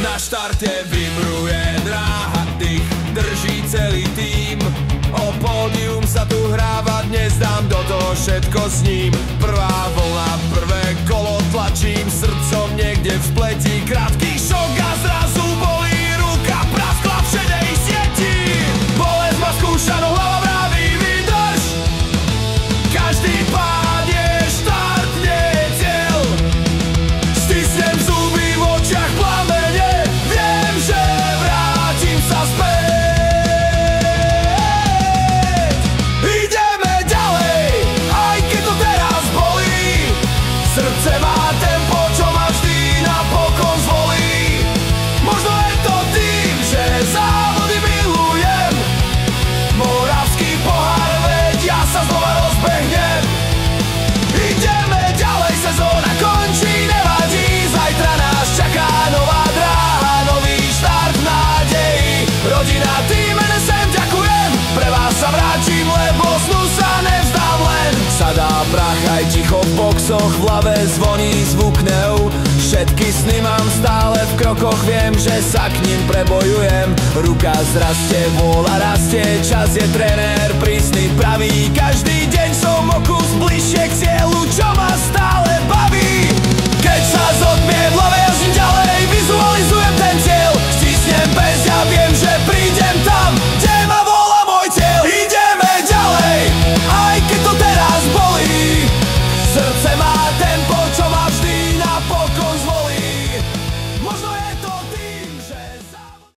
Na štarte vybruje dráha, dých drží celý tím. O pódium sa tu hráva, dnes dám do toho všetko s ním. Prvá vlna, prvé kolo tlačím, srdcom niekde v spleti. Krátky šok a zrazu bolí ruka, praskla v šedej sieti. Bolesť ma skúša, no hlava vraví vydrž. Každý pád je štart, nie je cieľ. Stisnem zuby, v očiach plamene, viem, že vrátim sa späť. Ideme ďalej, aj keď to teraz bolí. Srdce má tempo, čo ma vždy napokon zvolí. Možno je to tým, že závody milujem. Moravský pohár, veď ja sa znova rozbehnem. Ideme ďalej, sezóna končí, nevadí. Zajtra nás čaká nová dráha, nový štart v nádeji. Rodina, tým NSM, ďakujem. Pre vás sa vrátim, lebo snu sa nevzdám len. Sadá prach aj ticho v boxoch, v hlave zvoní zvuk neu. Všetky sny mám stále v krokoch, viem, že sa k ním prebojujem. Ruka zrastie, vôľa rastie, čas je trenér, pri